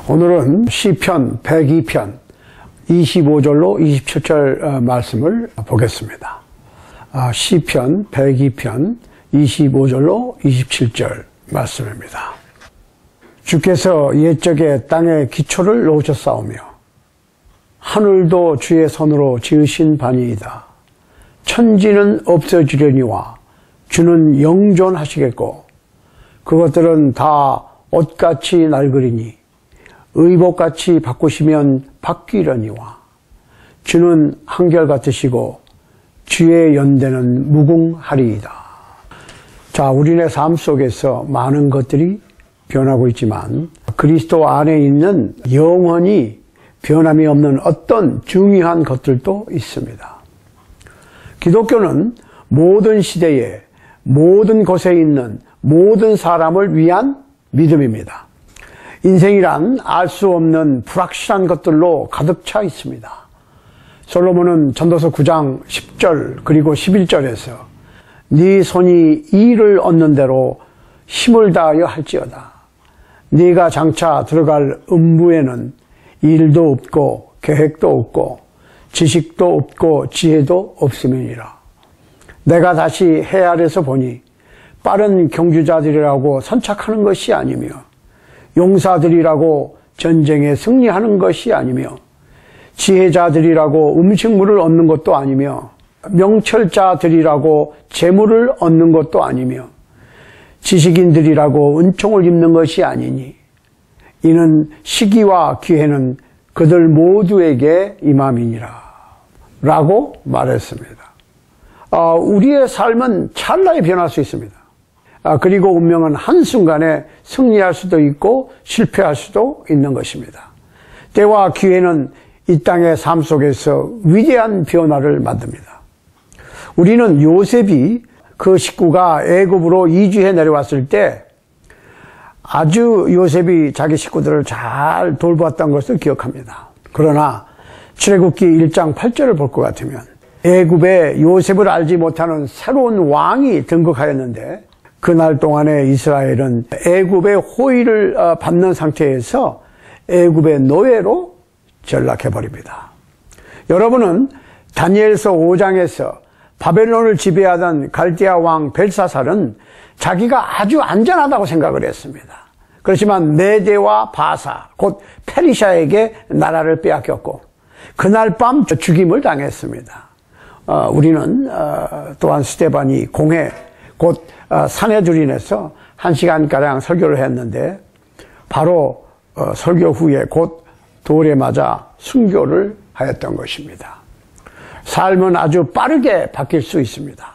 오늘은 시편 102편 25절로 27절 말씀을 보겠습니다. 시편 102편 25절로 27절 말씀입니다. 주께서 옛적에 땅에 기초를 놓으셨사오며 하늘도 주의 손으로 지으신 바니이다. 천지는 없어지려니와 주는 영존하시겠고 그것들은 다 옷같이 낡으리니 의복같이 바꾸시면 바뀌려니와 주는 한결같으시고 주의 연대는 무궁하리이다. 자, 우리네 삶 속에서 많은 것들이 변하고 있지만 그리스도 안에 있는 영원히 변함이 없는 어떤 중요한 것들도 있습니다. 기독교는 모든 시대에 모든 곳에 있는 모든 사람을 위한 믿음입니다. 인생이란 알 수 없는 불확실한 것들로 가득 차 있습니다. 솔로몬은 전도서 9장 10절 그리고 11절에서 네 손이 이를 얻는 대로 힘을 다하여 할지어다. 네가 장차 들어갈 음부에는 일도 없고 계획도 없고 지식도 없고 지혜도 없음이니라. 내가 다시 해 아래서 보니 빠른 경주자들이라고 선착하는 것이 아니며 용사들이라고 전쟁에 승리하는 것이 아니며 지혜자들이라고 음식물을 얻는 것도 아니며 명철자들이라고 재물을 얻는 것도 아니며 지식인들이라고 은총을 입는 것이 아니니 이는 시기와 기회는 그들 모두에게 임함이니라 라고 말했습니다. 우리의 삶은 찰나에 변할 수 있습니다. 그리고 운명은 한순간에 승리할 수도 있고 실패할 수도 있는 것입니다. 때와 기회는 이 땅의 삶 속에서 위대한 변화를 만듭니다. 우리는 요셉이 그 식구가 애굽으로 이주해 내려왔을 때 아주 요셉이 자기 식구들을 잘 돌보았던 것을 기억합니다. 그러나 출애굽기 1장 8절을 볼 것 같으면 애굽에 요셉을 알지 못하는 새로운 왕이 등극하였는데 그날 동안에 이스라엘은 애굽의 호의를 받는 상태에서 애굽의 노예로 전락해버립니다. 여러분은 다니엘서 5장에서 바벨론을 지배하던 갈대아 왕 벨사살은 자기가 아주 안전하다고 생각을 했습니다. 그렇지만 메대와 바사, 곧 페르시아에게 나라를 빼앗겼고 그날 밤 죽임을 당했습니다. 우리는 또한 스데반이 공회, 곧 산헤드린에서 1시간가량 설교를 했는데 바로 설교 후에 곧 돌에 맞아 순교를 하였던 것입니다. 삶은 아주 빠르게 바뀔 수 있습니다.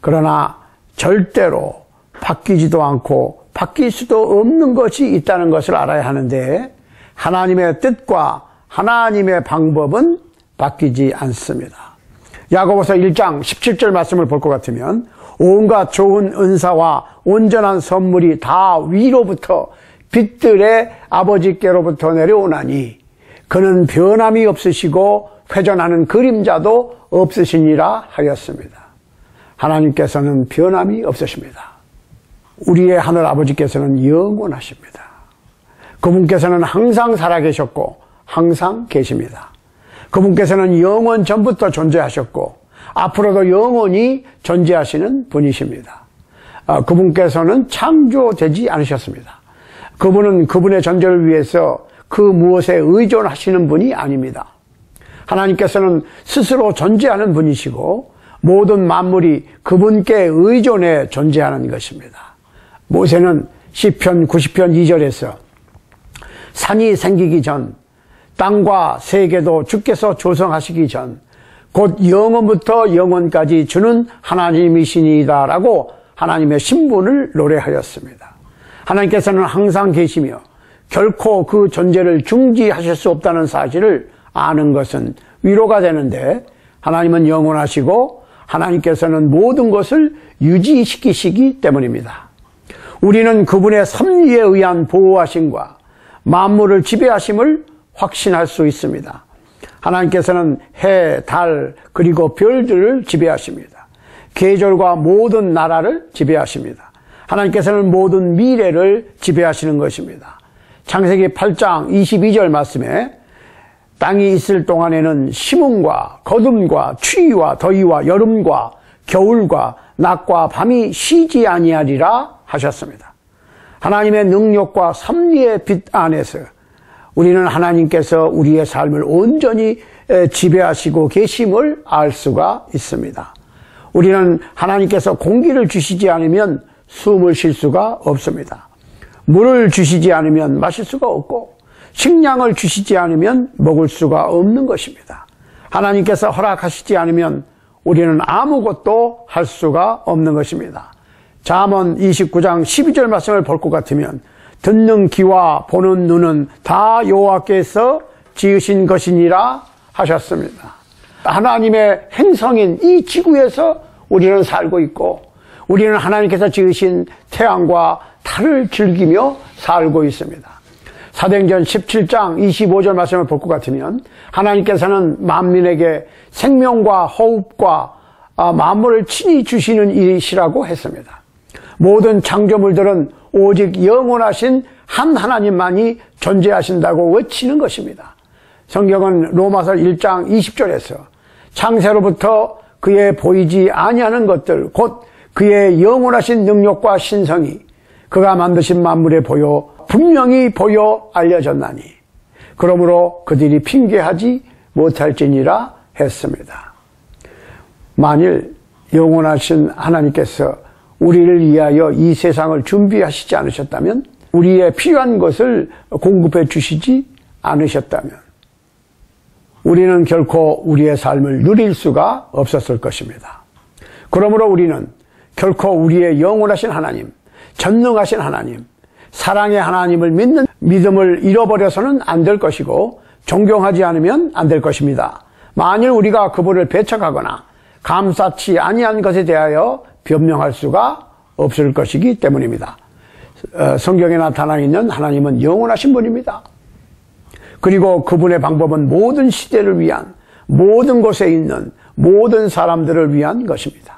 그러나 절대로 바뀌지도 않고 바뀔 수도 없는 것이 있다는 것을 알아야 하는데 하나님의 뜻과 하나님의 방법은 바뀌지 않습니다. 야고보서 1장 17절 말씀을 볼 것 같으면 온갖 좋은 은사와 온전한 선물이 다 위로부터 빛들의 아버지께로부터 내려오나니 그는 변함이 없으시고 회전하는 그림자도 없으시니라 하였습니다. 하나님께서는 변함이 없으십니다. 우리의 하늘 아버지께서는 영원하십니다. 그분께서는 항상 살아계셨고 항상 계십니다. 그분께서는 영원 전부터 존재하셨고 앞으로도 영원히 존재하시는 분이십니다. 그분께서는 창조되지 않으셨습니다. 그분은 그분의 존재를 위해서 그 무엇에 의존하시는 분이 아닙니다. 하나님께서는 스스로 존재하는 분이시고 모든 만물이 그분께 의존해 존재하는 것입니다. 모세는 시편 90편 2절에서 산이 생기기 전 땅과 세계도 주께서 조성하시기 전 곧 영원부터 영원까지 주는 하나님이시니이다라고 하나님의 신분을 노래하였습니다. 하나님께서는 항상 계시며 결코 그 존재를 중지하실 수 없다는 사실을 아는 것은 위로가 되는데 하나님은 영원하시고 하나님께서는 모든 것을 유지시키시기 때문입니다. 우리는 그분의 섭리에 의한 보호하심과 만물을 지배하심을 확신할 수 있습니다. 하나님께서는 해, 달, 그리고 별들을 지배하십니다. 계절과 모든 나라를 지배하십니다. 하나님께서는 모든 미래를 지배하시는 것입니다. 창세기 8장 22절 말씀에 땅이 있을 동안에는 심음과 거둠과 추위와 더위와 여름과 겨울과 낮과 밤이 쉬지 아니하리라 하셨습니다. 하나님의 능력과 섭리의 빛 안에서 우리는 하나님께서 우리의 삶을 온전히 지배하시고 계심을 알 수가 있습니다. 우리는 하나님께서 공기를 주시지 않으면 숨을 쉴 수가 없습니다. 물을 주시지 않으면 마실 수가 없고 식량을 주시지 않으면 먹을 수가 없는 것입니다. 하나님께서 허락하시지 않으면 우리는 아무것도 할 수가 없는 것입니다. 잠언 29장 12절 말씀을 볼 것 같으면 듣는 귀와 보는 눈은 다 여호와께서 지으신 것이니라 하셨습니다. 하나님의 행성인 이 지구에서 우리는 살고 있고 우리는 하나님께서 지으신 태양과 달을 즐기며 살고 있습니다. 사도행전 17장 25절 말씀을 볼 것 같으면 하나님께서는 만민에게 생명과 호흡과 만물을 친히 주시는 이시라고 했습니다. 모든 창조물들은 오직 영원하신 한 하나님만이 존재하신다고 외치는 것입니다. 성경은 로마서 1장 20절에서 창세로부터 그의 보이지 아니하는 것들 곧 그의 영원하신 능력과 신성이 그가 만드신 만물에 보여 분명히 보여 알려졌나니 그러므로 그들이 핑계하지 못할지니라 했습니다. 만일 영원하신 하나님께서 우리를 위하여 이 세상을 준비하시지 않으셨다면 우리의 필요한 것을 공급해 주시지 않으셨다면 우리는 결코 우리의 삶을 누릴 수가 없었을 것입니다. 그러므로 우리는 결코 우리의 영원하신 하나님, 전능하신 하나님, 사랑의 하나님을 믿는 믿음을 잃어버려서는 안 될 것이고 존경하지 않으면 안 될 것입니다. 만일 우리가 그분을 배척하거나 감사치 아니한 것에 대하여 변명할 수가 없을 것이기 때문입니다. 성경에 나타나 있는 하나님은 영원하신 분입니다. 그리고 그분의 방법은 모든 시대를 위한 모든 곳에 있는 모든 사람들을 위한 것입니다.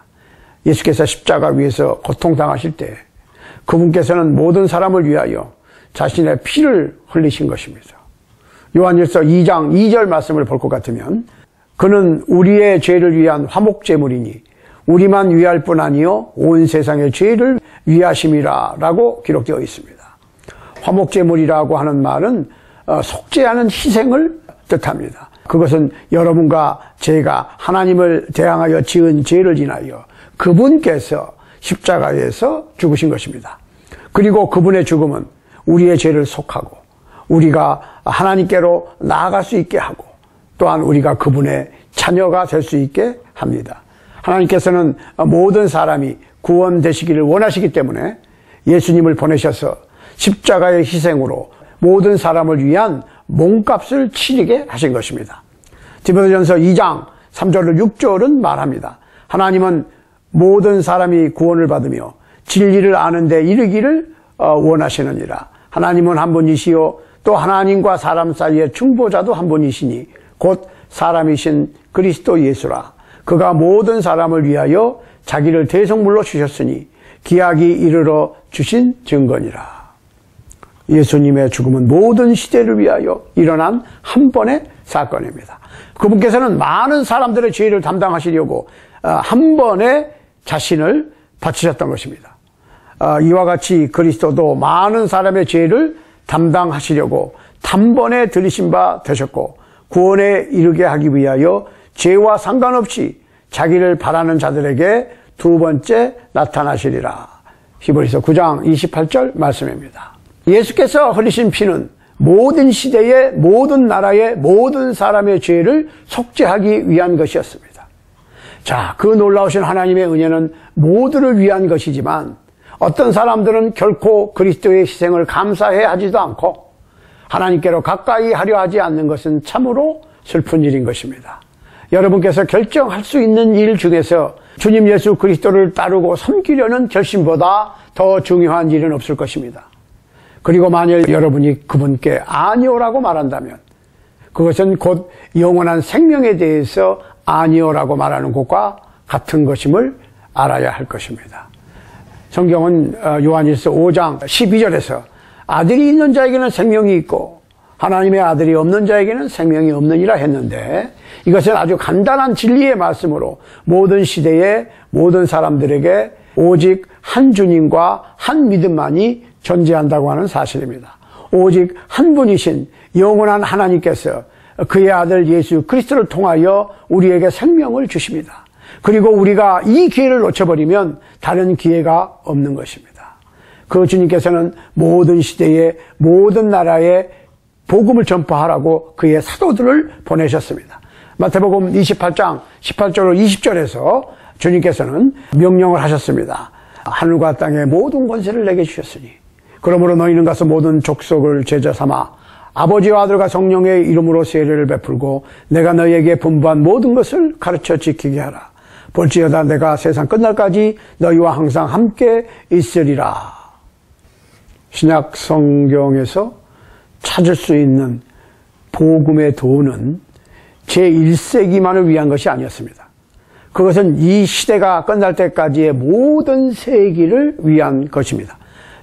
예수께서 십자가 위에서 고통당하실 때 그분께서는 모든 사람을 위하여 자신의 피를 흘리신 것입니다. 요한일서 2장 2절 말씀을 볼 것 같으면 그는 우리의 죄를 위한 화목제물이니 우리만 위할 뿐 아니요 온 세상의 죄를 위하심이라 라고 기록되어 있습니다. 화목제물이라고 하는 말은 속죄하는 희생을 뜻합니다. 그것은 여러분과 제가 하나님을 대항하여 지은 죄를 인하여 그분께서 십자가에서 죽으신 것입니다. 그리고 그분의 죽음은 우리의 죄를 속하고 우리가 하나님께로 나아갈 수 있게 하고 또한 우리가 그분의 자녀가 될 수 있게 합니다. 하나님께서는 모든 사람이 구원되시기를 원하시기 때문에 예수님을 보내셔서 십자가의 희생으로 모든 사람을 위한 몸값을 치르게 하신 것입니다. 디모데전서 2장 3절로 6절은 말합니다. 하나님은 모든 사람이 구원을 받으며 진리를 아는 데 이르기를 원하시느니라. 하나님은 한 분이시요 또 하나님과 사람 사이의 중보자도 한 분이시니 곧 사람이신 그리스도 예수라. 그가 모든 사람을 위하여 자기를 대속물로 주셨으니 기약이 이르러 주신 증거니라. 예수님의 죽음은 모든 시대를 위하여 일어난 한 번의 사건입니다. 그분께서는 많은 사람들의 죄를 담당하시려고 한 번에 자신을 바치셨던 것입니다. 이와 같이 그리스도도 많은 사람의 죄를 담당하시려고 단번에 들이신 바 되셨고 구원에 이르게 하기 위하여 죄와 상관없이 자기를 바라는 자들에게 두 번째 나타나시리라. 히브리서 9장 28절 말씀입니다. 예수께서 흘리신 피는 모든 시대의 모든 나라의 모든 사람의 죄를 속죄하기 위한 것이었습니다. 자, 그 놀라우신 하나님의 은혜는 모두를 위한 것이지만 어떤 사람들은 결코 그리스도의 희생을 감사해 하지도 않고 하나님께로 가까이 하려 하지 않는 것은 참으로 슬픈 일인 것입니다. 여러분께서 결정할 수 있는 일 중에서 주님 예수 그리스도를 따르고 섬기려는 결심보다 더 중요한 일은 없을 것입니다. 그리고 만일 여러분이 그분께 아니오라고 말한다면 그것은 곧 영원한 생명에 대해서 아니오라고 말하는 것과 같은 것임을 알아야 할 것입니다. 성경은 요한일서 5장 12절에서 아들이 있는 자에게는 생명이 있고 하나님의 아들이 없는 자에게는 생명이 없느니라 했는데, 이것은 아주 간단한 진리의 말씀으로 모든 시대의 모든 사람들에게 오직 한 주님과 한 믿음만이 존재한다고 하는 사실입니다. 오직 한 분이신 영원한 하나님께서 그의 아들 예수 그리스도를 통하여 우리에게 생명을 주십니다. 그리고 우리가 이 기회를 놓쳐버리면 다른 기회가 없는 것입니다. 그 주님께서는 모든 시대의 모든 나라에 복음을 전파하라고 그의 사도들을 보내셨습니다. 마태복음 28장 18절로 20절에서 주님께서는 명령을 하셨습니다. 하늘과 땅의 모든 권세를 내게 주셨으니 그러므로 너희는 가서 모든 족속을 제자 삼아 아버지와 아들과 성령의 이름으로 세례를 베풀고 내가 너희에게 분부한 모든 것을 가르쳐 지키게 하라. 볼지어다 내가 세상 끝날까지 너희와 항상 함께 있으리라. 신약 성경에서 찾을 수 있는 복음의 도는 제1세기만을 위한 것이 아니었습니다. 그것은 이 시대가 끝날 때까지의 모든 세기를 위한 것입니다.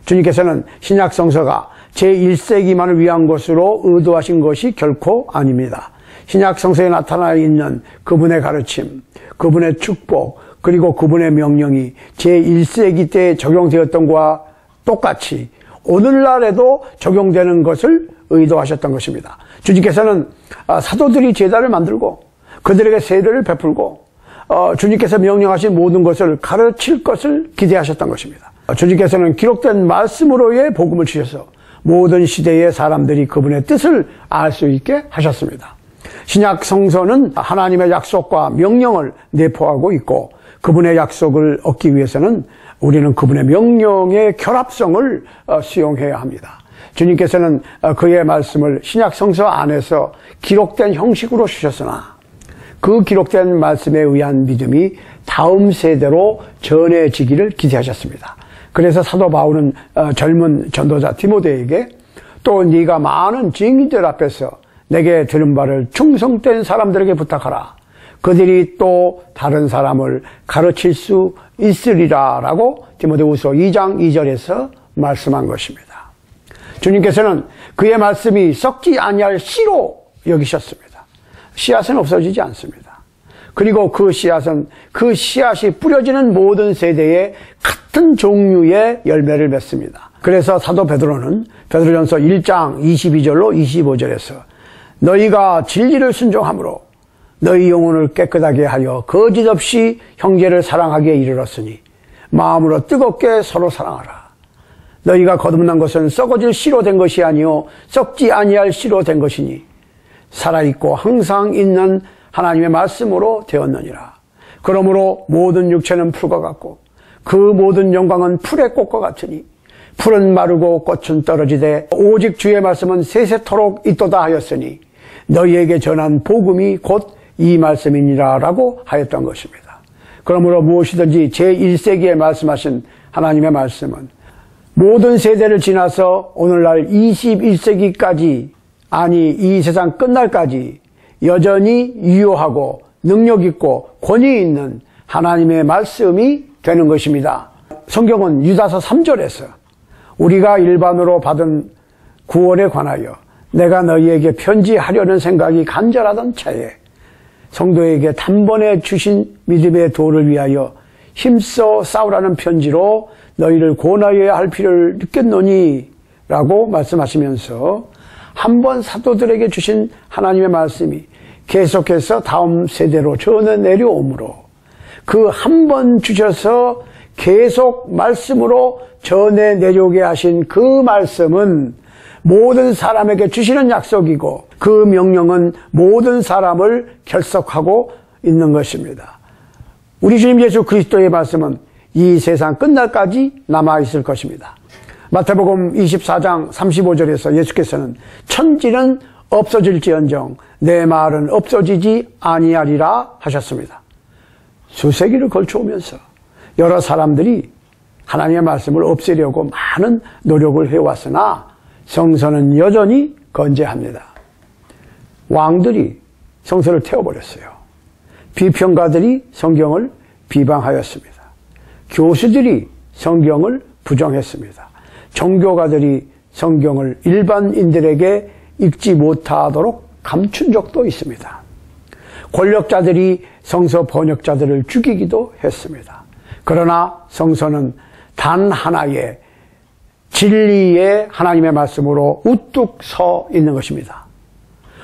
주님께서는 신약 성서가 제1세기만을 위한 것으로 의도하신 것이 결코 아닙니다. 신약 성서에 나타나 있는 그분의 가르침, 그분의 축복, 그리고 그분의 명령이 제1세기 때 적용되었던 것과 똑같이 오늘날에도 적용되는 것을 의도하셨던 것입니다. 주님께서는 사도들이 제자를 만들고 그들에게 세례를 베풀고 주님께서 명령하신 모든 것을 가르칠 것을 기대하셨던 것입니다. 주님께서는 기록된 말씀으로의 복음을 주셔서 모든 시대의 사람들이 그분의 뜻을 알 수 있게 하셨습니다. 신약 성서는 하나님의 약속과 명령을 내포하고 있고 그분의 약속을 얻기 위해서는 우리는 그분의 명령의 결합성을 수용해야 합니다. 주님께서는 그의 말씀을 신약 성서 안에서 기록된 형식으로 주셨으나 그 기록된 말씀에 의한 믿음이 다음 세대로 전해지기를 기대하셨습니다. 그래서 사도 바울은 젊은 전도자 디모데에게 또 네가 많은 증인들 앞에서 내게 들은 바를 충성된 사람들에게 부탁하라. 그들이 또 다른 사람을 가르칠 수 있으리라 라고 디모데후서 2장 2절에서 말씀한 것입니다. 주님께서는 그의 말씀이 썩지 아니할 씨로 여기셨습니다. 씨앗은 없어지지 않습니다. 그리고 그 씨앗이 뿌려지는 모든 세대에 같은 종류의 열매를 맺습니다. 그래서 사도 베드로는 베드로전서 1장 22절로 25절에서 너희가 진리를 순종함으로 너희 영혼을 깨끗하게 하여 거짓 없이 형제를 사랑하기에 이르렀으니 마음으로 뜨겁게 서로 사랑하라. 너희가 거듭난 것은 썩어질 씨로 된 것이 아니요 썩지 아니할 씨로 된 것이니 살아있고 항상 있는 하나님의 말씀으로 되었느니라. 그러므로 모든 육체는 풀과 같고 그 모든 영광은 풀의 꽃과 같으니 풀은 마르고 꽃은 떨어지되 오직 주의 말씀은 세세토록 있도다 하였으니 너희에게 전한 복음이 곧 이 말씀이니라 라고 하였던 것입니다. 그러므로 무엇이든지 제1세기에 말씀하신 하나님의 말씀은 모든 세대를 지나서 오늘날 21세기까지 아니 이 세상 끝날까지 여전히 유효하고 능력 있고 권위 있는 하나님의 말씀이 되는 것입니다. 성경은 유다서 3절에서 우리가 일반으로 받은 구원에 관하여 내가 너희에게 편지하려는 생각이 간절하던 차에 성도에게 단번에 주신 믿음의 도를 위하여 힘써 싸우라는 편지로 너희를 권하여야 할 필요를 느꼈노니 라고 말씀하시면서 한 번 사도들에게 주신 하나님의 말씀이 계속해서 다음 세대로 전해 내려오므로 그 한 번 주셔서 계속 말씀으로 전해 내려오게 하신 그 말씀은 모든 사람에게 주시는 약속이고 그 명령은 모든 사람을 결속하고 있는 것입니다. 우리 주님 예수 그리스도의 말씀은 이 세상 끝날까지 남아있을 것입니다. 마태복음 24장 35절에서 예수께서는 천지는 없어질지언정 내 말은 없어지지 아니하리라 하셨습니다. 수세기를 걸쳐오면서 여러 사람들이 하나님의 말씀을 없애려고 많은 노력을 해왔으나 성서는 여전히 건재합니다. 왕들이 성서를 태워버렸어요. 비평가들이 성경을 비방하였습니다. 교수들이 성경을 부정했습니다. 종교가들이 성경을 일반인들에게 읽지 못하도록 감춘 적도 있습니다. 권력자들이 성서 번역자들을 죽이기도 했습니다. 그러나 성서는 단 하나의 진리의 하나님의 말씀으로 우뚝 서 있는 것입니다.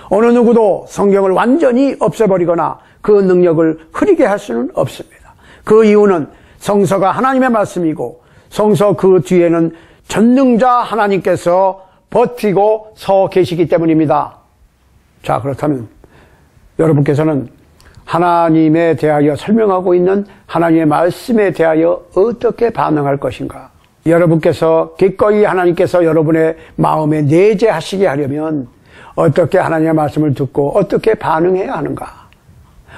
어느 누구도 성경을 완전히 없애버리거나 그 능력을 흐리게 할 수는 없습니다. 그 이유는 성서가 하나님의 말씀이고 성서 그 뒤에는 전능자 하나님께서 버티고 서 계시기 때문입니다. 자, 그렇다면 여러분께서는 하나님에 대하여 설명하고 있는 하나님의 말씀에 대하여 어떻게 반응할 것인가? 여러분께서 기꺼이 하나님께서 여러분의 마음에 내재하시게 하려면 어떻게 하나님의 말씀을 듣고 어떻게 반응해야 하는가?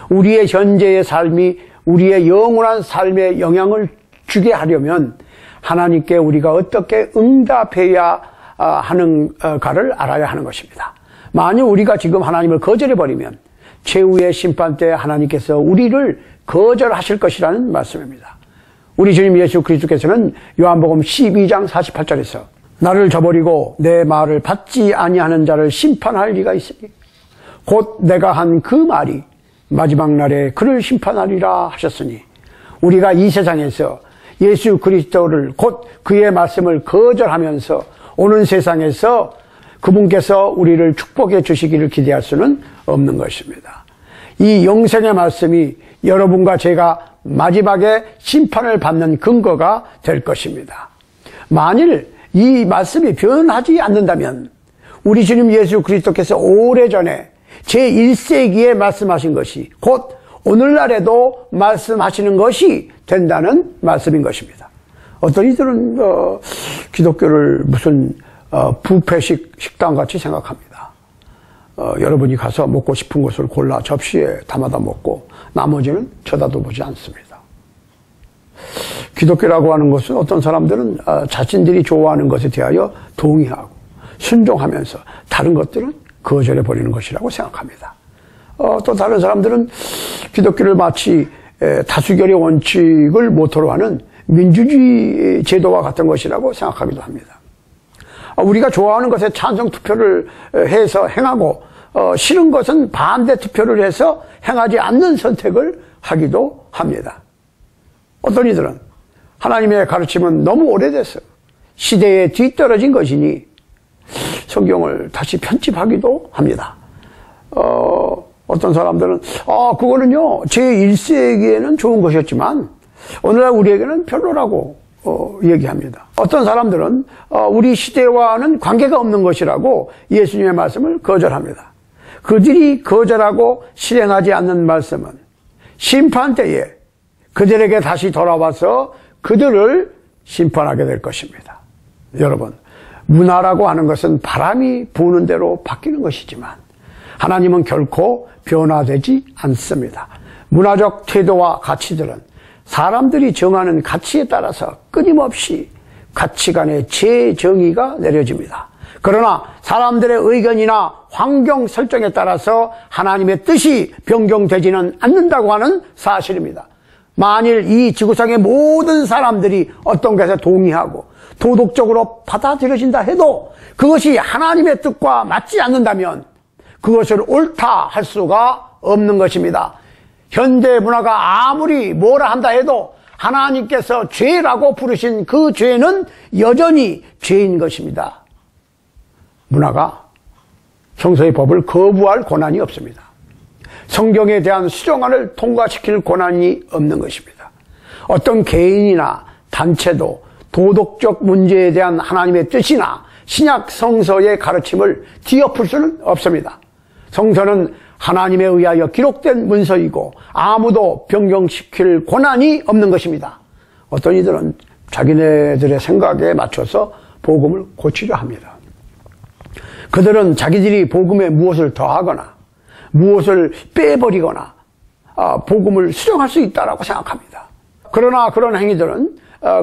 우리의 현재의 삶이 우리의 영원한 삶에 영향을 주게 하려면 하나님께 우리가 어떻게 응답해야 하는가를 알아야 하는 것입니다. 만약 우리가 지금 하나님을 거절해버리면 최후의 심판 때 하나님께서 우리를 거절하실 것이라는 말씀입니다. 우리 주님 예수 그리스도께서는 요한복음 12장 48절에서 나를 저버리고 내 말을 받지 아니하는 자를 심판할 리가 있으니 곧 내가 한 그 말이 마지막 날에 그를 심판하리라 하셨으니 우리가 이 세상에서 예수 그리스도를 곧 그의 말씀을 거절하면서 오는 세상에서 그분께서 우리를 축복해 주시기를 기대할 수는 없는 것입니다. 이 영생의 말씀이 여러분과 제가 마지막에 심판을 받는 근거가 될 것입니다. 만일 이 말씀이 변하지 않는다면 우리 주님 예수 그리스도께서 오래전에 제1세기에 말씀하신 것이 곧 오늘날에도 말씀하시는 것이 된다는 말씀인 것입니다. 어떤 이들은 기독교를 무슨 뷔페식 식당같이 생각합니다. 여러분이 가서 먹고 싶은 것을 골라 접시에 담아다 먹고 나머지는 쳐다도 보지 않습니다. 기독교라고 하는 것은 어떤 사람들은 자신들이 좋아하는 것에 대하여 동의하고 순종하면서 다른 것들은 거절해버리는 것이라고 생각합니다. 또 다른 사람들은 기독교를 마치 다수결의 원칙을 모토로 하는 민주주의 제도와 같은 것이라고 생각하기도 합니다. 우리가 좋아하는 것에 찬성 투표를 해서 행하고 싫은 것은 반대 투표를 해서 행하지 않는 선택을 하기도 합니다. 어떤 이들은 하나님의 가르침은 너무 오래돼서 시대에 뒤떨어진 것이니 성경을 다시 편집하기도 합니다. 어떤 사람들은 그거는요 제1세기에는 좋은 것이었지만 오늘날 우리에게는 별로라고 얘기합니다. 어떤 사람들은 우리 시대와는 관계가 없는 것이라고 예수님의 말씀을 거절합니다. 그들이 거절하고 실행하지 않는 말씀은 심판 때에 그들에게 다시 돌아와서 그들을 심판하게 될 것입니다. 여러분, 문화라고 하는 것은 바람이 부는 대로 바뀌는 것이지만 하나님은 결코 변화되지 않습니다. 문화적 태도와 가치들은 사람들이 정하는 가치에 따라서 끊임없이 가치관의 재정의가 내려집니다. 그러나 사람들의 의견이나 환경 설정에 따라서 하나님의 뜻이 변경되지는 않는다고 하는 사실입니다. 만일 이 지구상의 모든 사람들이 어떤 것에 동의하고 도덕적으로 받아들여진다 해도 그것이 하나님의 뜻과 맞지 않는다면 그것을 옳다 할 수가 없는 것입니다. 현대 문화가 아무리 뭐라 한다 해도 하나님께서 죄라고 부르신 그 죄는 여전히 죄인 것입니다. 문화가 성서의 법을 거부할 권한이 없습니다. 성경에 대한 수정안을 통과시킬 권한이 없는 것입니다. 어떤 개인이나 단체도 도덕적 문제에 대한 하나님의 뜻이나 신약 성서의 가르침을 뒤엎을 수는 없습니다. 성서는 하나님에 의하여 기록된 문서이고 아무도 변경시킬 권한이 없는 것입니다. 어떤 이들은 자기네들의 생각에 맞춰서 복음을 고치려 합니다. 그들은 자기들이 복음에 무엇을 더하거나 무엇을 빼버리거나 복음을 수정할 수 있다고 생각합니다. 그러나 그런 행위들은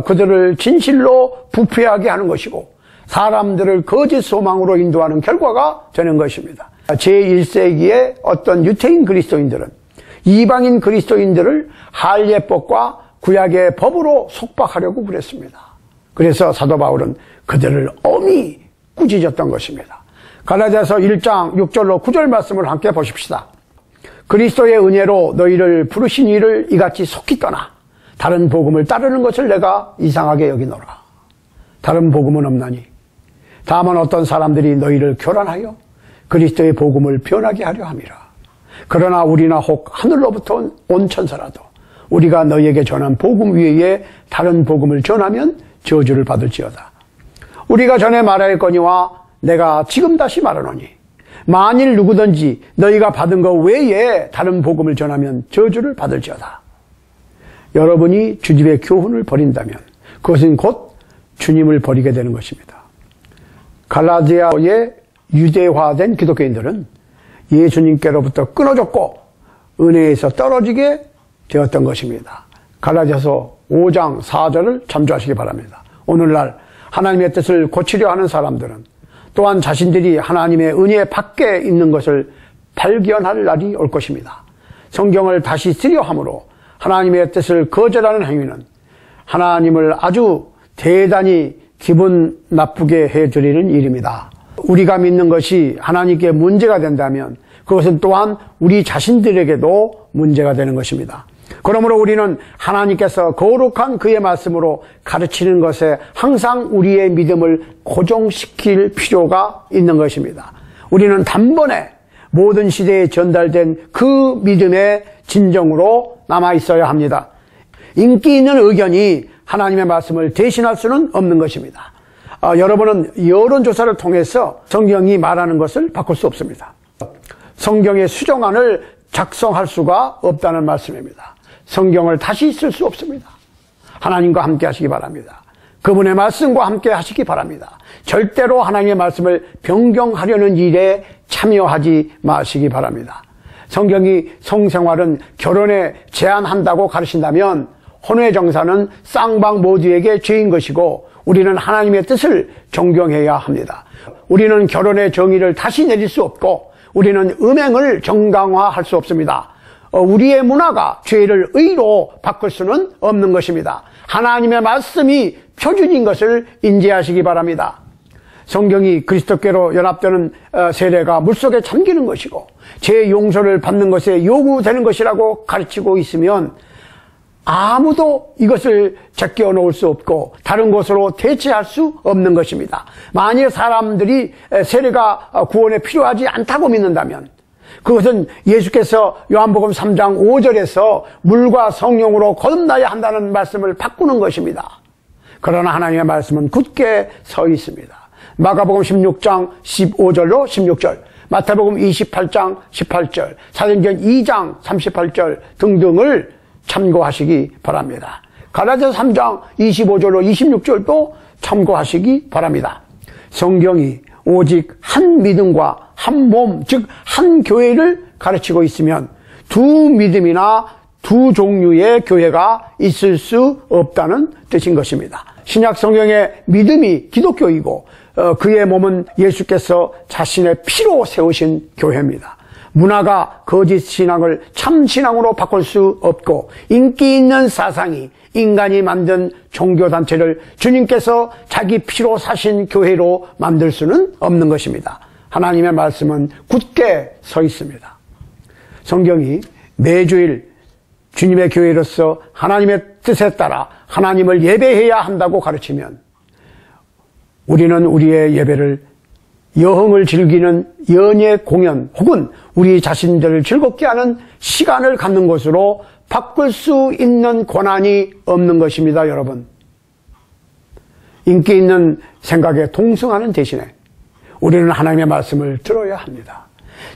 그들을 진실로 부패하게 하는 것이고 사람들을 거짓 소망으로 인도하는 결과가 되는 것입니다. 제1세기에 어떤 유태인 그리스도인들은 이방인 그리스도인들을 할례법과 구약의 법으로 속박하려고 그랬습니다. 그래서 사도 바울은 그들을 엄히 꾸짖었던 것입니다. 갈라디아서 1장 6절로 9절 말씀을 함께 보십시다. 그리스도의 은혜로 너희를 부르신 이를 이같이 속히 떠나 다른 복음을 따르는 것을 내가 이상하게 여기노라. 다른 복음은 없나니 다만 어떤 사람들이 너희를 교란하여 그리스도의 복음을 변하게 하려 함이라. 그러나 우리나 혹 하늘로부터 온 천사라도 우리가 너희에게 전한 복음 외에 다른 복음을 전하면 저주를 받을지어다. 우리가 전에 말하였거니와 내가 지금 다시 말하노니 만일 누구든지 너희가 받은 것 외에 다른 복음을 전하면 저주를 받을지어다. 여러분이 주님의 교훈을 버린다면 그것은 곧 주님을 버리게 되는 것입니다. 갈라디아의 유대화된 기독교인들은 예수님께로부터 끊어졌고 은혜에서 떨어지게 되었던 것입니다. 갈라디아서 5장 4절을 참조하시기 바랍니다. 오늘날 하나님의 뜻을 고치려 하는 사람들은 또한 자신들이 하나님의 은혜 밖에 있는 것을 발견할 날이 올 것입니다. 성경을 다시 쓰려 함으로 하나님의 뜻을 거절하는 행위는 하나님을 아주 대단히 기분 나쁘게 해드리는 일입니다. 우리가 믿는 것이 하나님께 문제가 된다면 그것은 또한 우리 자신들에게도 문제가 되는 것입니다. 그러므로 우리는 하나님께서 거룩한 그의 말씀으로 가르치는 것에 항상 우리의 믿음을 고정시킬 필요가 있는 것입니다. 우리는 단번에 모든 시대에 전달된 그 믿음의 진정으로 남아 있어야 합니다. 인기 있는 의견이 하나님의 말씀을 대신할 수는 없는 것입니다. 여러분은 여론조사를 통해서 성경이 말하는 것을 바꿀 수 없습니다. 성경의 수정안을 작성할 수가 없다는 말씀입니다. 성경을 다시 쓸 수 없습니다. 하나님과 함께 하시기 바랍니다. 그분의 말씀과 함께 하시기 바랍니다. 절대로 하나님의 말씀을 변경하려는 일에 참여하지 마시기 바랍니다. 성경이 성생활은 결혼에 제한한다고 가르친다면 혼외정사는 쌍방 모두에게 죄인 것이고 우리는 하나님의 뜻을 존경해야 합니다. 우리는 결혼의 정의를 다시 내릴 수 없고 우리는 음행을 정당화할 수 없습니다. 우리의 문화가 죄를 의로 바꿀 수는 없는 것입니다. 하나님의 말씀이 표준인 것을 인지하시기 바랍니다. 성경이 그리스도께로 연합되는 세례가 물속에 잠기는 것이고 죄 용서를 받는 것에 요구되는 것이라고 가르치고 있으면 아무도 이것을 제껴 놓을 수 없고 다른 것으로 대체할 수 없는 것입니다. 만일 사람들이 세례가 구원에 필요하지 않다고 믿는다면 그것은 예수께서 요한복음 3장 5절에서 물과 성령으로 거듭나야 한다는 말씀을 바꾸는 것입니다. 그러나 하나님의 말씀은 굳게 서 있습니다. 마가복음 16장 15절로 16절, 마태복음 28장 18절, 사도행전 2장 38절 등등을 참고하시기 바랍니다. 갈라디아서 3장 25절로 26절도 참고하시기 바랍니다. 성경이 오직 한 믿음과 한 몸, 즉 한 교회를 가르치고 있으면 두 믿음이나 두 종류의 교회가 있을 수 없다는 뜻인 것입니다. 신약 성경의 믿음이 기독교이고 그의 몸은 예수께서 자신의 피로 세우신 교회입니다. 문화가 거짓 신앙을 참 신앙으로 바꿀 수 없고 인기 있는 사상이 인간이 만든 종교단체를 주님께서 자기 피로 사신 교회로 만들 수는 없는 것입니다. 하나님의 말씀은 굳게 서 있습니다. 성경이 매주일 주님의 교회로서 하나님의 뜻에 따라 하나님을 예배해야 한다고 가르치면 우리는 우리의 예배를 여흥을 즐기는 연예 공연 혹은 우리 자신들을 즐겁게 하는 시간을 갖는 것으로 바꿀 수 있는 권한이 없는 것입니다, 여러분. 인기 있는 생각에 동승하는 대신에 우리는 하나님의 말씀을 들어야 합니다.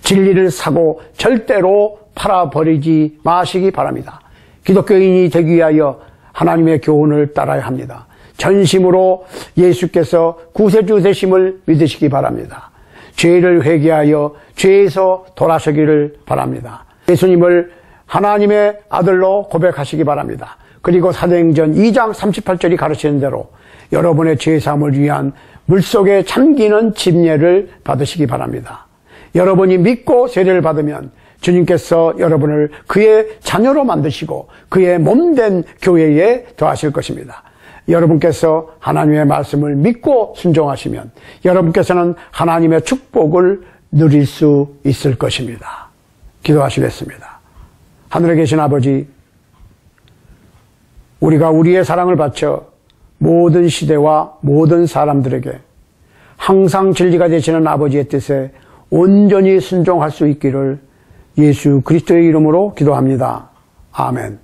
진리를 사고 절대로 팔아버리지 마시기 바랍니다. 기독교인이 되기 위하여 하나님의 교훈을 따라야 합니다. 전심으로 예수께서 구세주 되심을 믿으시기 바랍니다. 죄를 회개하여 죄에서 돌아서기를 바랍니다. 예수님을 하나님의 아들로 고백하시기 바랍니다. 그리고 사도행전 2장 38절이 가르치는 대로 여러분의 죄사함을 위한 물속에 잠기는 침례를 받으시기 바랍니다. 여러분이 믿고 세례를 받으면 주님께서 여러분을 그의 자녀로 만드시고 그의 몸된 교회에 더하실 것입니다. 여러분께서 하나님의 말씀을 믿고 순종하시면 여러분께서는 하나님의 축복을 누릴 수 있을 것입니다. 기도하시겠습니다. 하늘에 계신 아버지, 우리가 우리의 사랑을 바쳐 모든 시대와 모든 사람들에게 항상 진리가 되시는 아버지의 뜻에 온전히 순종할 수 있기를 예수 그리스도의 이름으로 기도합니다. 아멘.